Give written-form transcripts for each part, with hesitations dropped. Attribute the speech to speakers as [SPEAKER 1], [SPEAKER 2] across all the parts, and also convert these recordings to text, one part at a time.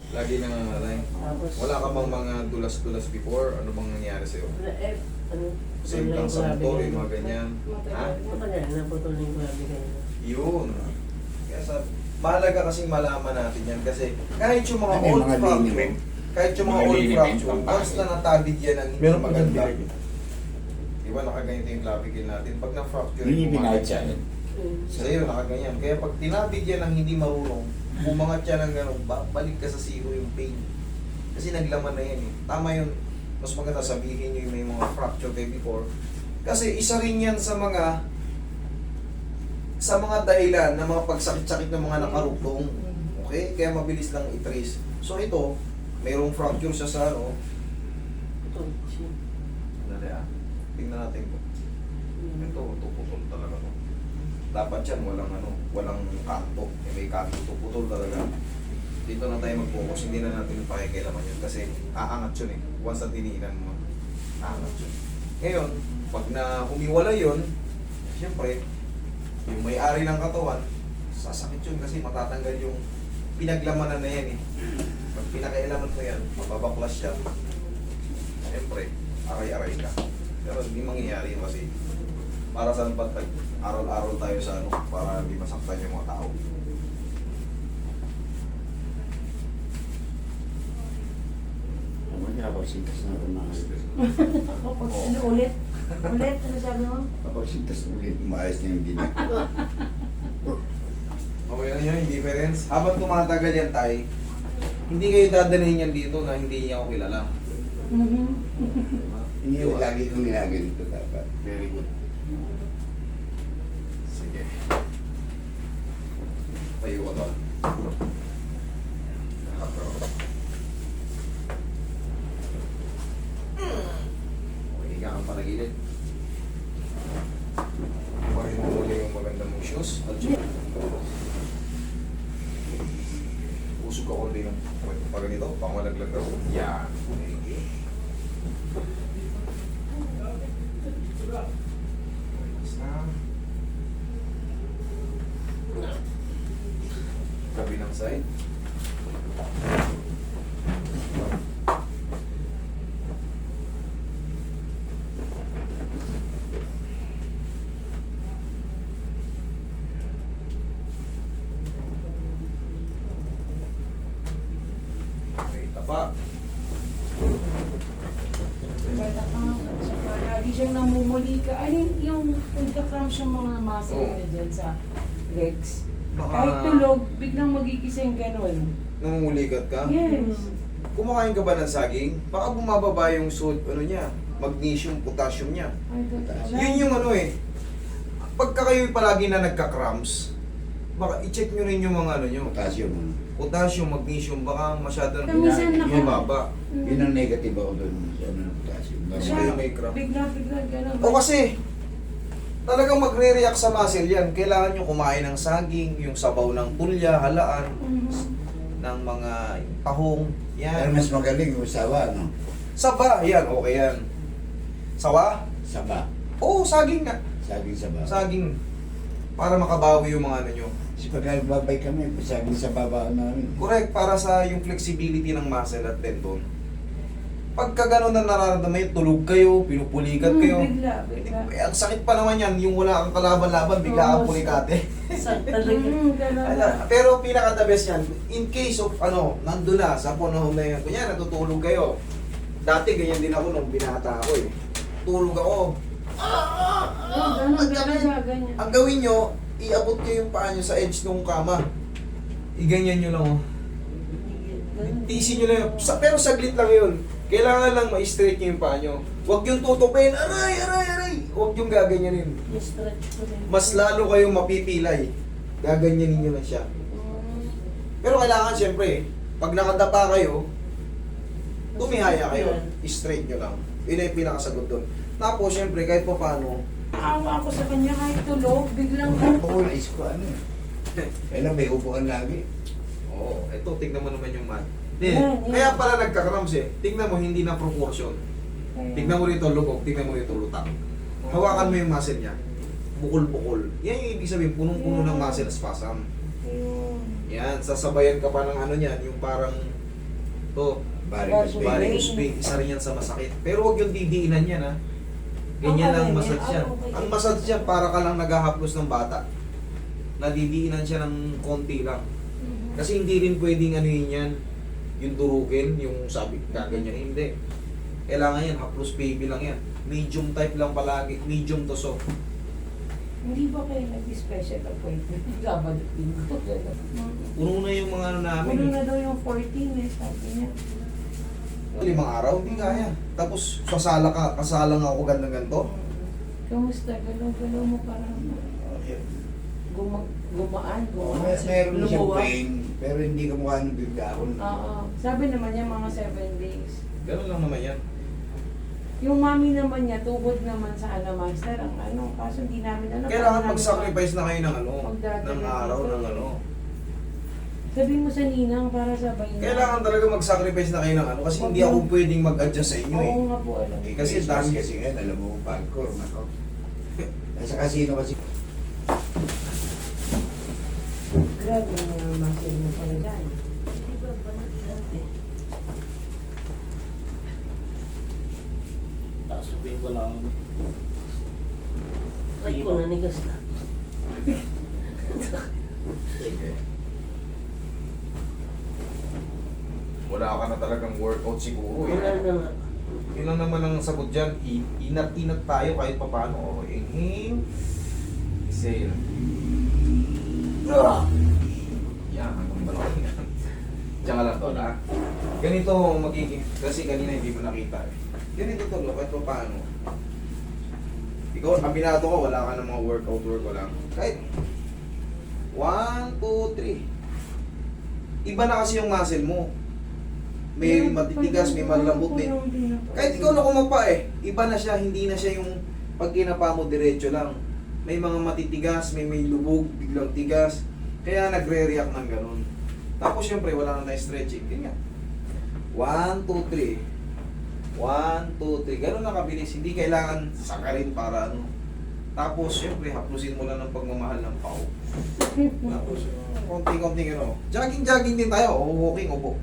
[SPEAKER 1] Lagi nangangaray.
[SPEAKER 2] Tapos,
[SPEAKER 1] Wala ka bang mga dulas-dulas before? Ano bang nangyari sa'yo?
[SPEAKER 2] ano,
[SPEAKER 1] Same lang sa motor, yung mga ganyan. Ha?
[SPEAKER 2] Matagal na putol yung grabe ganyan.
[SPEAKER 1] Yun. Kaya sa, mahalaga kasing malaman natin yan kasi kahit yung mga
[SPEAKER 3] Ano yung
[SPEAKER 1] old
[SPEAKER 3] mga
[SPEAKER 1] fracture,
[SPEAKER 3] liniment?
[SPEAKER 1] kahit yung mga
[SPEAKER 3] Mga
[SPEAKER 1] old
[SPEAKER 3] liniment,
[SPEAKER 1] fracture,
[SPEAKER 3] pampahid.
[SPEAKER 1] once na natabig yan ang hindi
[SPEAKER 4] Meron pa
[SPEAKER 1] maganda.
[SPEAKER 4] ganito.
[SPEAKER 1] Diba nakaganito yung clavicle natin? Pag na-fracture,
[SPEAKER 3] Yun yung
[SPEAKER 1] bumangat
[SPEAKER 3] pinahit siya.
[SPEAKER 1] yan. Sa'yo, nakaganyan. Kaya pag tinabig yan ang hindi marunong, bumangat yan ng gano'n, balik ka sa zero yung pain. Kasi naglaman na yan eh. Tama yun. Mas maganda sabihin nyo yung may mga fracture kayo before. Kasi isa rin yan sa mga dahilan ng mga pagsakit-sakit ng mga nakarugtong. Okay? Kaya mabilis lang i-trace. So ito, mayroong fracture siya sa ano.
[SPEAKER 2] Ito, siya.
[SPEAKER 1] Dali ah. Tingnan natin po. Ito, putol talaga to. Dapat yan, walang kanto. Eh, may kanto to, putol talaga. Dito na tayo mag-focus, hindi na natin pakikialaman yun kasi aangat yun eh. Once na tiniinan mo, aangat yun. Ngayon, pag na humiwala yun, siyempre, yung may-ari ng katawan, sasakit yun kasi matatanggal yung pinaglamanan na yan eh. Pag pinakailaman mo yan, mababaklas siya. Siyempre, aray-aray ka. Pero hindi mangyayari yun kasi para saan pa aral-aral tayo sa ano, para hindi masaktan yung mga tao.
[SPEAKER 3] Ano niya, kapagsintas na rin mga
[SPEAKER 5] Ano ulit? Ulit? Ano sabi mo?
[SPEAKER 3] kapagsintas ulit, maayos na yung dinig.
[SPEAKER 1] Okay lang yun, yung difference. Habang tumatagal yan tayo, hindi kayo dadalhin yan dito na hindi niya ako kilala.
[SPEAKER 3] Hindi yung lagi kong ginaganito dapat.
[SPEAKER 1] Very good. Sige. Tayo ko to. Okay, higa kang panagilid. Parin mo muli yung maganda mong shoes. Usog ako din yung pag ganito, pangalaglag ako. Yan. Thank you. Kabilang side. Okay, tapa.
[SPEAKER 5] Lagi siyang namumuli ka. Ano yung nagka-cramp yung mga muscle
[SPEAKER 1] Oo.
[SPEAKER 5] niya dyan sa legs?
[SPEAKER 1] Baka
[SPEAKER 5] Kahit tulog, biglang magigising ganun.
[SPEAKER 1] namumulikat ka.
[SPEAKER 5] Yes.
[SPEAKER 1] Kumakain ka ba ng saging? Baka bumababa yung ano niya, magnesium, potassium niya.
[SPEAKER 5] Ay, totoo.
[SPEAKER 1] Yun yung ano eh. Pagka kayo palagi na nagka-cramps, baka i-check nyo rin yung mga ano nyo.
[SPEAKER 3] Potassium.
[SPEAKER 1] Potassium, magnesium, baka masyado na
[SPEAKER 5] Minsan
[SPEAKER 3] Yun,
[SPEAKER 1] bumaba.
[SPEAKER 3] Yun ang negative ako doon sa ano, potassium.
[SPEAKER 5] Siya,
[SPEAKER 1] Siya may cramp.
[SPEAKER 5] bigla ganun.
[SPEAKER 1] O kasi, talagang magre-react sa muscle yan. Kailangan nyo kumain ng saging, yung sabaw ng tulya, halaan, ng mga tahong,
[SPEAKER 3] Pero
[SPEAKER 1] yan.
[SPEAKER 3] mas magaling yung sawa, no?
[SPEAKER 1] Saba, yan, okay yan. Sawa?
[SPEAKER 3] Saba.
[SPEAKER 1] Oo, saging nga.
[SPEAKER 3] Saging saba.
[SPEAKER 1] Saging. Para makabawi yung mga ano nyo.
[SPEAKER 3] Kasi pag nagbabay kami, saging sa baba namin.
[SPEAKER 1] Correct, para sa yung flexibility ng muscle at tendon. Pagka gano'n na nararamdaman yun, tulog kayo, pinupulikat kayo.
[SPEAKER 5] Bigla.
[SPEAKER 1] Eh, ang sakit pa naman yan, yung wala kang kalaban-laban, bigla kang
[SPEAKER 5] Oo,
[SPEAKER 1] pulikate.
[SPEAKER 2] Talaga.
[SPEAKER 5] Ganun.
[SPEAKER 1] Pero pinaka the best yan, in case of nandun na sa panahon na yun, kunya natutulog kayo. Dati ganyan din ako nung binata ako eh. Tulog ako.
[SPEAKER 5] Ganun.
[SPEAKER 1] Ang gawin nyo, iabot nyo yung paa nyo sa edge ng kama. Iganyan nyo lang oh. Tisin nyo lang yun. Pero saglit lang yun. Kailangan lang ma-straight nyo yung paa nyo. Huwag yung tutupin, aray. Huwag yung gaganyanin.
[SPEAKER 2] I-stretch ko rin.
[SPEAKER 1] Mas lalo kayong mapipilay. Gaganyanin nyo lang siya. Pero kailangan siyempre, pag nakadapa kayo, tumihaya kayo. Straight nyo lang. Yun ay pinakasagot doon. Tapos siyempre, kahit pa paano,
[SPEAKER 5] Awa ako sa kanya kahit tulog, biglang
[SPEAKER 3] Oo, naisip ko ano eh. Kailan may upuan lagi.
[SPEAKER 1] oo, ito, tignan mo naman yung mat.
[SPEAKER 5] Yan.
[SPEAKER 1] Kaya pala nagka-cramps eh. Tignan mo, hindi na proportion. Tignan mo rito lubog, tignan mo rito lutang. Hawakan mo yung muscle niya. Bukol-bukol. Yan yung ibig sabihin, punong-puno ng muscle spasm. Yan, sasabayan ka pa ng ano niyan, yung parang To,
[SPEAKER 3] Varicose vein.
[SPEAKER 1] varicose vein, isa rin yan sa masakit. Pero huwag yung didiinan yan ha. Ganyan ang massage yan. Ang massage yan, para ka lang naghahaplos ng bata. Nadidiinan siya ng konti lang. Kasi hindi rin pwedeng ano yun yan, yung durugin, yung sabi, gaganyan. Hindi. Kailangan yan, haplos baby lang yan. Medium type lang palagi, medium to soft.
[SPEAKER 5] Hindi ba kayo nag-special appointment? Sabado Linggo.
[SPEAKER 1] Puno na yung mga ano namin.
[SPEAKER 5] Puno na daw yung 14 eh, sabi niya.
[SPEAKER 1] 5 araw, hindi kaya. Tapos, kasalang ako gandang ganito.
[SPEAKER 5] Kamusta? Galaw-galaw mo parang gumaan.
[SPEAKER 3] Meron siyang
[SPEAKER 2] Lumuwa.
[SPEAKER 3] pain, pero hindi ka mukha ng biglaon.
[SPEAKER 5] Oo. Sabi naman niya mga 7 days.
[SPEAKER 1] Ganun lang naman yan.
[SPEAKER 5] Yung mami naman niya, tugod naman sa master ang ano, kaso hindi namin alam.
[SPEAKER 1] Kailangan
[SPEAKER 5] paano
[SPEAKER 1] mag-sacrifice na kayo ng ano,
[SPEAKER 5] Magdadala
[SPEAKER 1] ng araw,
[SPEAKER 5] dito.
[SPEAKER 1] ng ano.
[SPEAKER 5] Sabi mo sa ninang para sabay na.
[SPEAKER 1] Kailangan talaga mag-sacrifice na kayo ng ano, kasi hindi ako pwedeng mag-adjust sa inyo eh.
[SPEAKER 5] Oo nga po, alam.
[SPEAKER 1] Eh,
[SPEAKER 3] Kasi
[SPEAKER 1] kasi dami
[SPEAKER 3] kasi ngayon, alam mo, pagkor, nako. Nasa casino kasi.
[SPEAKER 5] Grabe ang mga muscle mo pala dyan.
[SPEAKER 2] Sabihin ko lang. Ay ko, nanigas na.
[SPEAKER 1] Sige. Wala ka na talagang workout siguro
[SPEAKER 2] Wala
[SPEAKER 1] eh.
[SPEAKER 2] na nga.
[SPEAKER 1] Yun lang naman ang sagot dyan. Inat-inat tayo kahit papaano. O, inhale. Exhale. Yan, hanggang balon yan. Diyan ka lang tol ha. Ganito ang magiging, kasi kanina hindi mo nakita eh. Ganito tol, kahit papaano. Ikaw, kabinado ka, wala ka ng mga workout lang. Kahit 1, 2, 3. Iba na kasi yung muscle mo. May matitigas, may malambot din. Kahit ikaw na kumapa eh, iba na siya, hindi na siya yung pag kinapa mo diretso lang. May mga matitigas, may lubog, biglang tigas. Kaya nagre-react ng ganun. Tapos syempre wala na tayong stretching. Ganyan. 1, 2, 3. 1, 2, 3. Ganun na kabilis. Hindi kailangan sakarin para ano. Tapos syempre haplusin mo lang ng pagmamahal ng pao. Tapos konting-konting ano. Jogging din tayo. O walking, upo.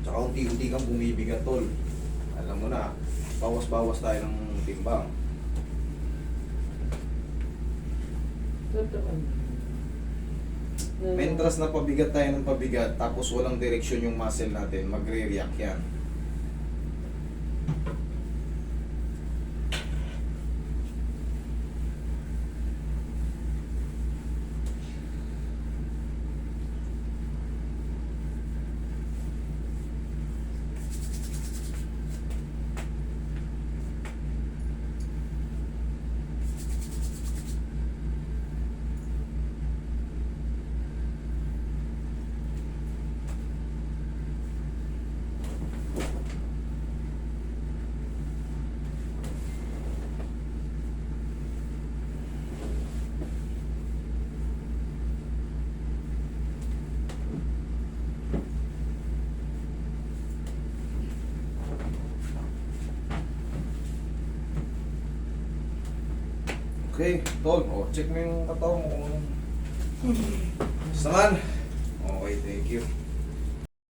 [SPEAKER 1] Tsaka unti-unti kang bumibigat tol. Alam mo na, bawas-bawas tayo ng timbang.
[SPEAKER 5] Totoo.
[SPEAKER 1] Mentras na pabigat tayo ng pabigat, tapos walang direksyon yung muscle natin, magre-react yan. Okay, tol, check mo yung katawan mo kung ano. Basta man. Okay, thank you.